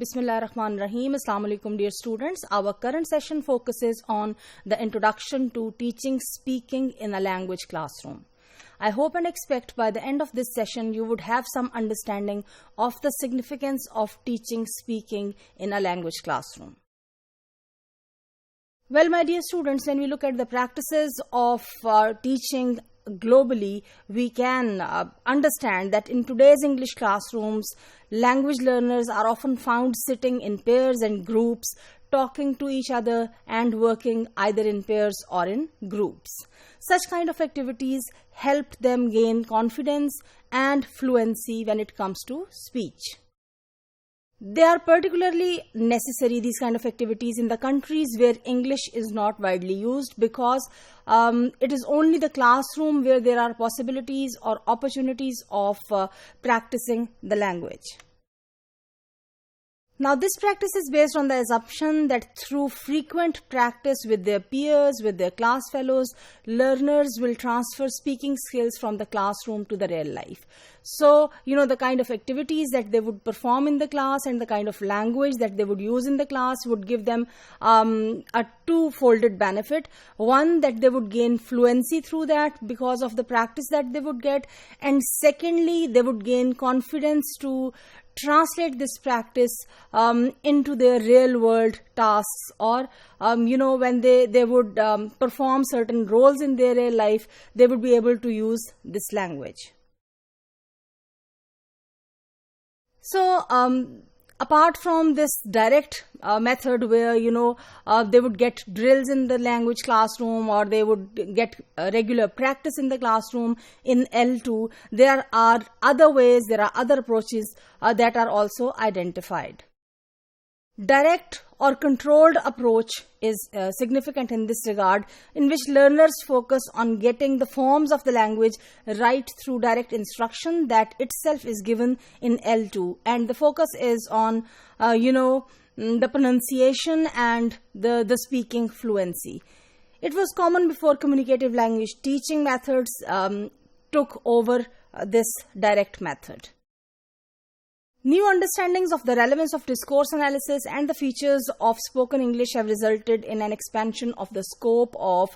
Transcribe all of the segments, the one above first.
Bismillahirrahmanirrahim. Assalamu alaikum, dear students. Our current session focuses on the introduction to teaching speaking in a language classroom. I hope and expect by the end of this session you would have some understanding of the significance of teaching speaking in a language classroom. Well, my dear students, when we look at the practices of teaching globally, we can understand that in today's English classrooms, language learners are often found sitting in pairs and groups, talking to each other and working either in pairs or in groups. Such kind of activities help them gain confidence and fluency when it comes to speech. They are particularly necessary, these kind of activities, in the countries where English is not widely used, because it is only the classroom where there are possibilities or opportunities of practicing the language. Now, this practice is based on the assumption that through frequent practice with their peers, with their class fellows, learners will transfer speaking skills from the classroom to the real life. So, the kind of activities that they would perform in the class and the kind of language that they would use in the class would give them a two-folded benefit. One, that they would gain fluency through that because of the practice that they would get. And secondly, they would gain confidence to translate this practice into their real world tasks, or when they would perform certain roles in their real life, they would be able to use this language. So apart from this direct method where they would get drills in the language classroom, or they would get regular practice in the classroom in L2, there are other ways, there are other approaches that are also identified. Direct or controlled approach is significant in this regard, in which learners focus on getting the forms of the language right through direct instruction that itself is given in L2, and the focus is on the pronunciation and the speaking fluency. It was common before communicative language teaching methods took over this direct method. New understandings of the relevance of discourse analysis and the features of spoken English have resulted in an expansion of the scope of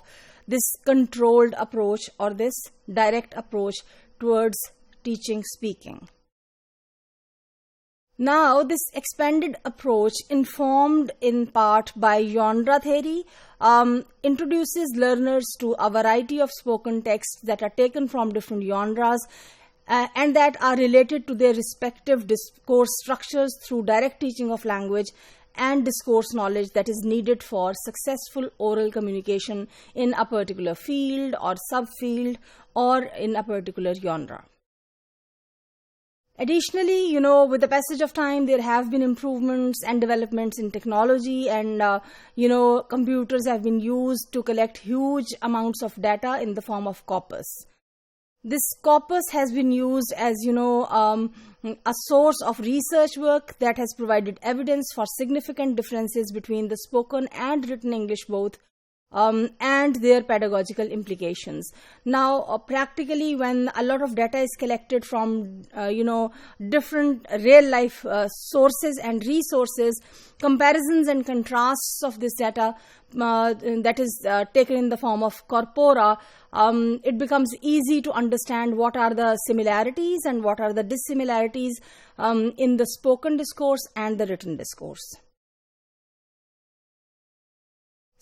this controlled approach or this direct approach towards teaching speaking. Now, this expanded approach, informed in part by genre theory, introduces learners to a variety of spoken texts that are taken from different genres and that are related to their respective discourse structures through direct teaching of language and discourse knowledge that is needed for successful oral communication in a particular field or subfield or in a particular genre. Additionally, with the passage of time, there have been improvements and developments in technology, and computers have been used to collect huge amounts of data in the form of corpus. This corpus has been used as, a source of research work that has provided evidence for significant differences between the spoken and written English both, and their pedagogical implications. Now, practically, when a lot of data is collected from, different real-life sources and resources, comparisons and contrasts of this data that is taken in the form of corpora, it becomes easy to understand what are the similarities and what are the dissimilarities in the spoken discourse and the written discourse.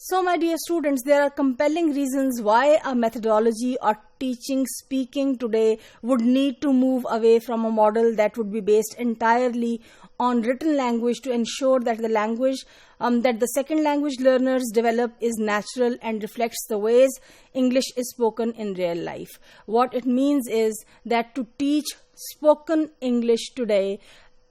So, my dear students, there are compelling reasons why a methodology or teaching speaking today would need to move away from a model that would be based entirely on written language to ensure that the language that the second language learners develop is natural and reflects the ways English is spoken in real life. What it means is that to teach spoken English today,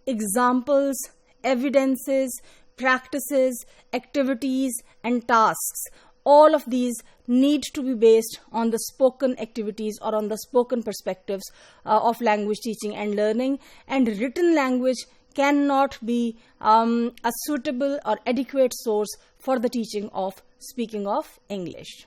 examples, evidences, practices, activities, and tasks, all of these need to be based on the spoken activities or on the spoken perspectives of language teaching and learning, and written language cannot be a suitable or adequate source for the teaching of speaking of English.